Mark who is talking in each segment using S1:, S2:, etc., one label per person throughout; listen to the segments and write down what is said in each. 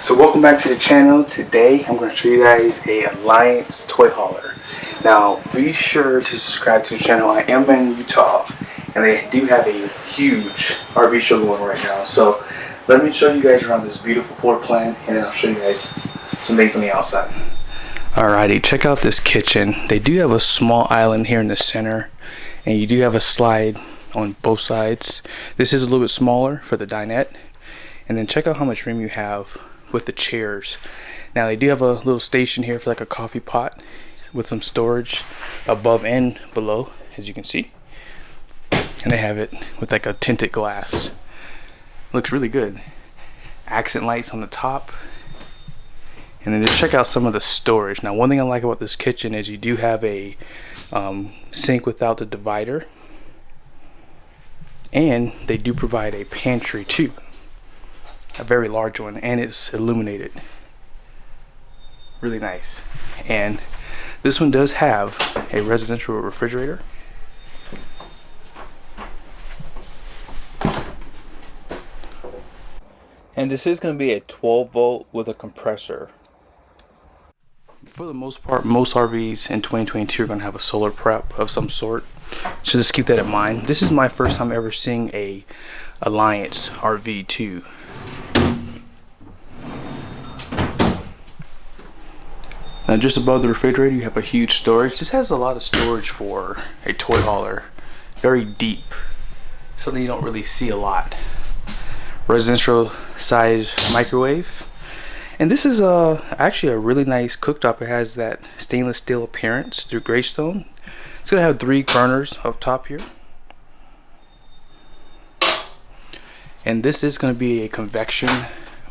S1: So welcome back to the channel. Today I'm going to show you guys a Alliance toy hauler. Now be sure to subscribe to the channel. I am in Utah and they do have a huge RV show going right now. So let me show you guys around this beautiful floor plan and then I'll show you guys some things on the outside. Alrighty, check out this kitchen. They do have a small island here in the center and you do have a slide on both sides. This is a little bit smaller for the dinette. And then check out how much room you have with the chairs. Now they do have a little station here for like a coffee pot with some storage above and below, as you can see. And they have it with like a tinted glass. Looks really good. Accent lights on the top. And then just check out some of the storage. Now one thing I like about this kitchen is you do have a sink without the divider. And they do provide a pantry too. A very large one, and it's illuminated. Really nice. And this one does have a residential refrigerator. And this is going to be a 12 volt with a compressor. For the most part, most RVs in 2022 are going to have a solar prep of some sort. So just keep that in mind. This is my first time ever seeing a Alliance RV too. Now just above the refrigerator you have a huge storage. This has a lot of storage for a toy hauler. Very deep. Something you don't really see a lot. Residential size microwave. And this is actually a really nice cooktop. It has that stainless steel appearance through Greystone. It's going to have 3 burners up top here. And this is going to be a convection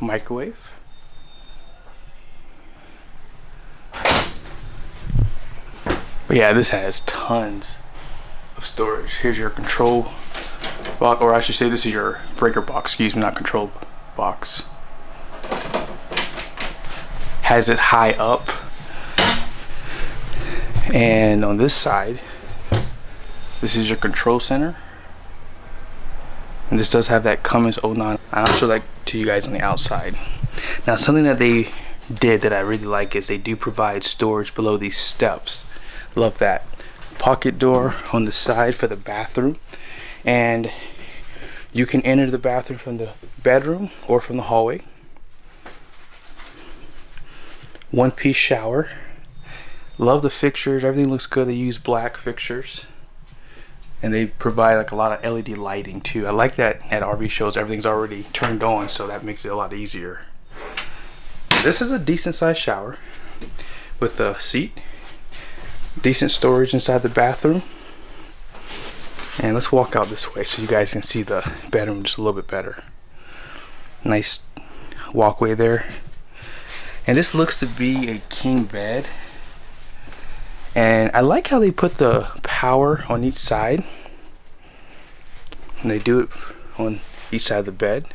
S1: microwave. But yeah, this has tons of storage. Here's your control box, or I should say this is your breaker box, excuse me, not control box. Has it high up. And on this side, this is your control center. And this does have that Cummins 09. I'll show that to you guys on the outside. Now something that they did that I really like is they do provide storage below these steps. Love that. Pocket door on the side for the bathroom, and you can enter the bathroom from the bedroom or from the hallway. One-piece shower. Love the fixtures. Everything looks good. They use black fixtures and they provide like a lot of LED lighting too. I like that at RV shows everything's already turned on, so that makes it a lot easier. This is a decent sized shower with a seat. Decent storage inside the bathroom. And let's walk out this way so you guys can see the bedroom just a little bit better. Nice walkway there. And this looks to be a king bed. And I like how they put the power on each side. And they do it on each side of the bed.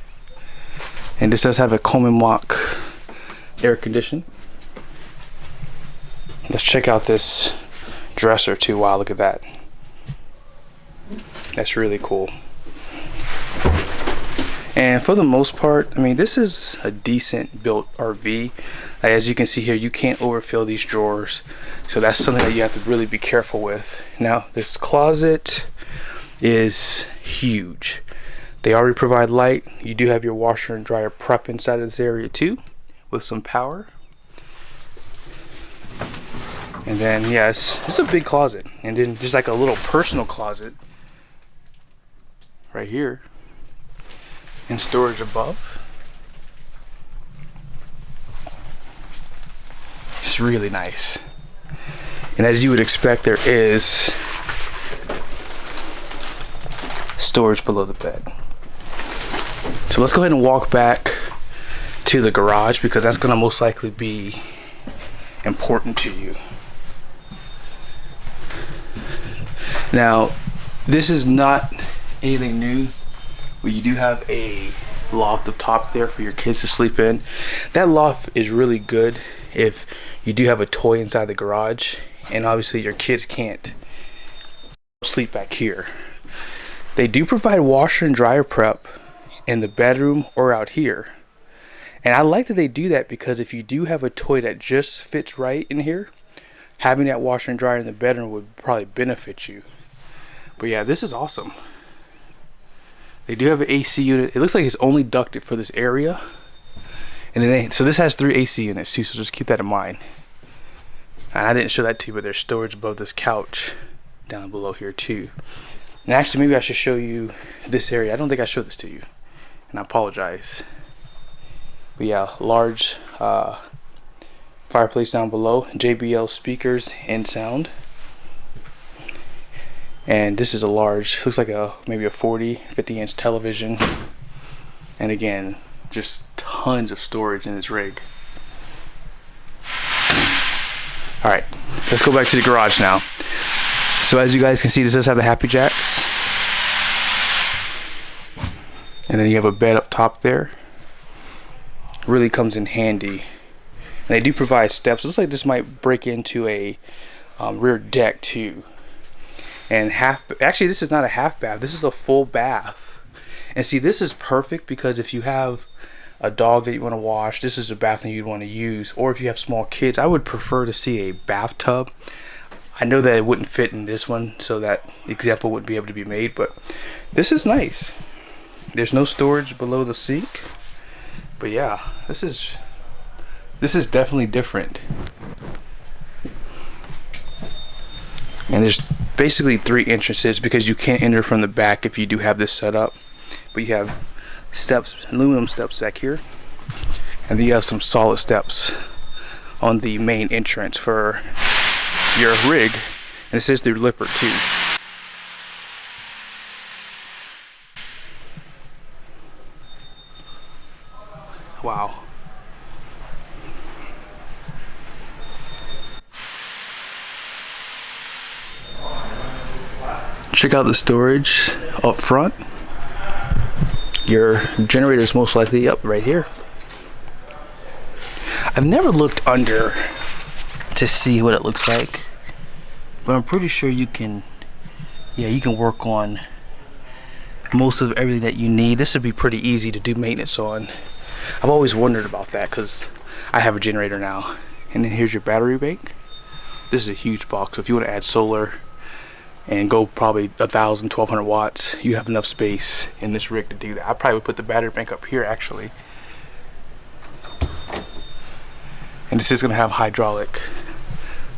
S1: And this does have a Coleman Mach air condition. Let's check out this dresser too. Wow, look at that. That's really cool. And for the most part, I mean, this is a decent built RV. As you can see here, you can't overfill these drawers, so that's something that you have to really be careful with. Now this closet is huge. They already provide light. You do have your washer and dryer prep inside of this area too, with some power. And then, yeah, it's a big closet. And then just like a little personal closet right here. And storage above. It's really nice. And as you would expect, there is storage below the bed. So let's go ahead and walk back to the garage because that's going to most likely be important to you. Now, this is not anything new, but you do have a loft up top there for your kids to sleep in. That loft is really good if you do have a toy inside the garage, and obviously your kids can't sleep back here. They do provide washer and dryer prep in the bedroom or out here. And I like that they do that, because if you do have a toy that just fits right in here, having that washer and dryer in the bedroom would probably benefit you. But yeah, this is awesome. They do have an AC unit. It looks like it's only ducted for this area. And then so this has 3 AC units too, so just keep that in mind. And I didn't show that to you, but there's storage above this couch down below here too. And actually, maybe I should show you this area. I don't think I showed this to you, and I apologize. But yeah, large fireplace down below, JBL speakers and sound. And this is a large, looks like maybe a 50 inch television. And again, just tons of storage in this rig. Alright, let's go back to the garage now. So as you guys can see, this does have the Happy Jacks. And then you have a bed up top there. Really comes in handy. And they do provide steps. Looks like this might break into a rear deck too. And actually this is not a half bath, this is a full bath. And see, this is perfect because if you have a dog that you want to wash, this is the bathroom you'd want to use. Or if you have small kids, I would prefer to see a bathtub. I know that it wouldn't fit in this one, so that example wouldn't be able to be made, but this is nice. There's no storage below the sink. But yeah, this is definitely different. And there's basically 3 entrances, because you can't enter from the back if you do have this set up. But you have steps, aluminum steps back here, and then you have some solid steps on the main entrance for your rig. And it says through Lippert too. Wow. Check out the storage up front. Your generator is most likely up right here. I've never looked under to see what it looks like, but I'm pretty sure you can, yeah, you can work on most of everything that you need. This would be pretty easy to do maintenance on. I've always wondered about that because I have a generator now. And then here's your battery bank. This is a huge box, so if you want to add solar and go probably 1,000, 1,200 watts, you have enough space in this rig to do that. I probably would put the battery bank up here actually. And this is going to have hydraulic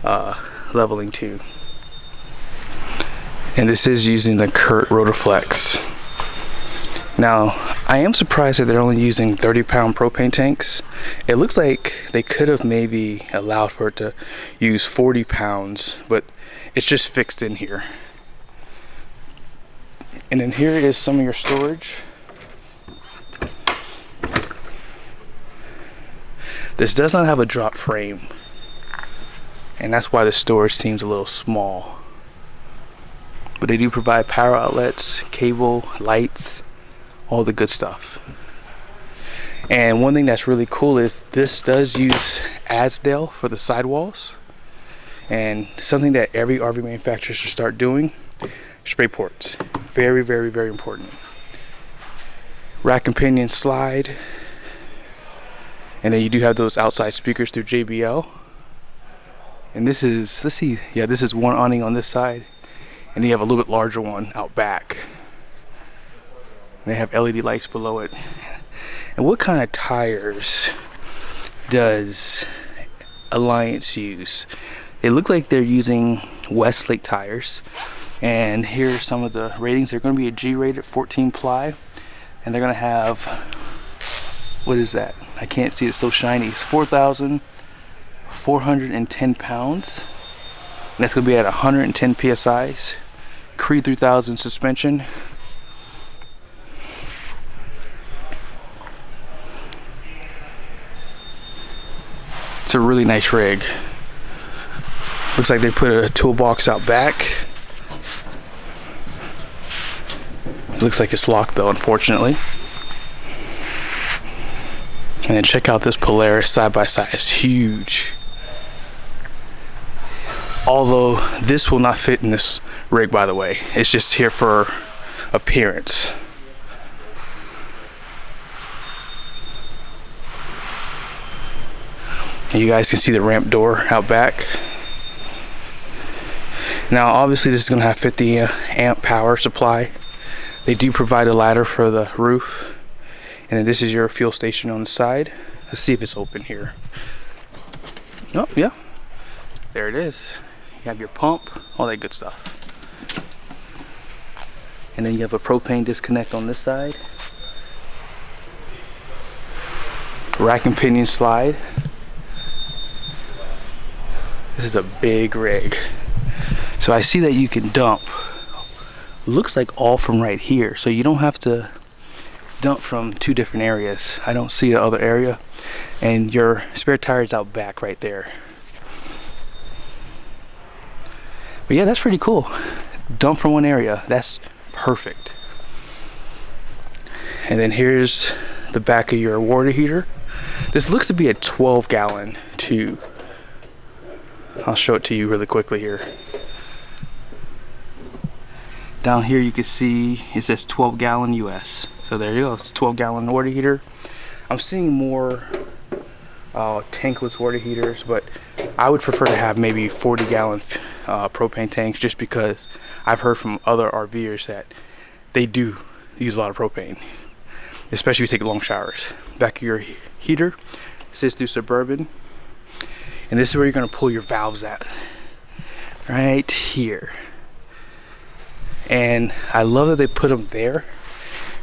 S1: leveling too. And this is using the RhinoFLEX. Now, I am surprised that they're only using 30-pound propane tanks. It looks like they could have maybe allowed for it to use 40 pounds, but it's just fixed in here. And then here is some of your storage. This does not have a drop frame, and that's why the storage seems a little small. But they do provide power outlets, cable, lights, all the good stuff. And one thing that's really cool is this does use Azdel for the sidewalls. And something that every RV manufacturer should start doing, spray ports. Very, very, very important. Rack and pinion slide. And then you do have those outside speakers through JBL. And this is, let's see, yeah, this is one awning on this side. And you have a little bit larger one out back. They have LED lights below it. And what kind of tires does Alliance use? They look like they're using Westlake tires. And here's some of the ratings. They're going to be a G-rated 14 ply. And they're going to have, what is that? I can't see, it's so shiny. It's 4,410 pounds. And that's going to be at 110 PSIs. Cree 3000 suspension. It's a really nice rig. Looks like they put a toolbox out back. Looks like it's locked though, unfortunately. And then check out this Polaris side by side. It's huge. Although this will not fit in this rig, by the way. It's just here for appearance. You guys can see the ramp door out back. Now obviously this is going to have 50 amp power supply. They do provide a ladder for the roof. And then this is your fuel station on the side. Let's see if it's open here. Oh yeah, there it is. You have your pump, all that good stuff. And then you have a propane disconnect on this side. Rack and pinion slide. This is a big rig. So I see that you can dump, looks like all from right here. So you don't have to dump from two different areas. I don't see the other area. And your spare tire is out back right there. But yeah, that's pretty cool. Dump from one area, that's perfect. And then here's the back of your water heater. This looks to be a 12-gallon too. I'll show it to you really quickly here. Down here you can see it says 12-gallon US. So there you go, it's a 12-gallon water heater. I'm seeing more tankless water heaters, but I would prefer to have maybe 40-gallon propane tanks, just because I've heard from other RVers that they do use a lot of propane, especially if you take long showers. Back of your heater sits through Suburban, and this is where you're going to pull your valves at, right here. And I love that they put them there,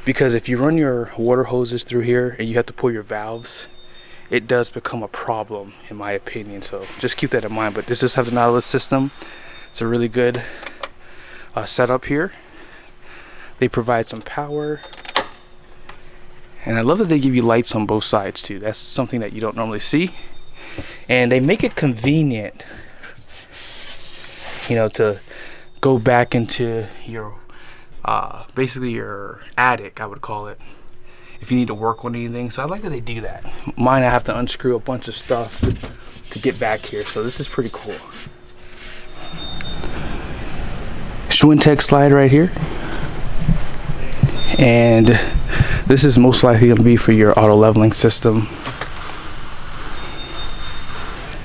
S1: because if you run your water hoses through here and you have to pull your valves, it does become a problem in my opinion. So just keep that in mind. But this does have the Nautilus system. It's a really good setup here. They provide some power, and I love that they give you lights on both sides too. That's something that you don't normally see, and they make it convenient, you know, to go back into your basically your attic, I would call it, if you need to work on anything. So I like that they do that. Mine, I have to unscrew a bunch of stuff to get back here, so this is pretty cool. Schwintek slide right here, and this is most likely going to be for your auto leveling system.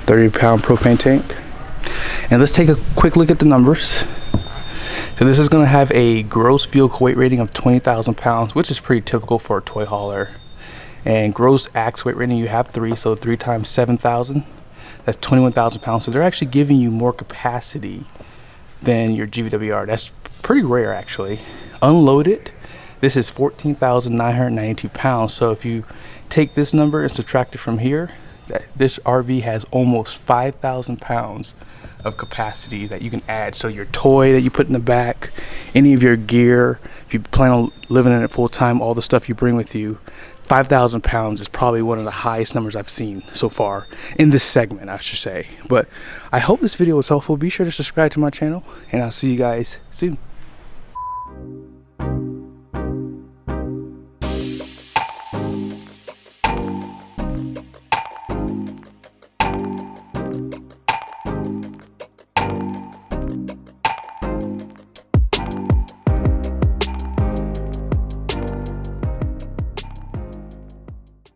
S1: 30-pound propane tank. And let's take a quick look at the numbers. So this is going to have a gross vehicle weight rating of 20,000 pounds, which is pretty typical for a toy hauler. And gross axe weight rating, you have 3, so 3 times 7,000, that's 21,000 pounds. So they're actually giving you more capacity than your GVWR. That's pretty rare actually. Unloaded, this is 14,992 pounds. So if you take this number and subtract it from here, this RV has almost 5,000 pounds of capacity that you can add. So your toy that you put in the back, any of your gear, if you plan on living in it full time, all the stuff you bring with you, 5,000 pounds is probably one of the highest numbers I've seen so far in this segment, I should say. But I hope this video was helpful. Be sure to subscribe to my channel, and I'll see you guys soon.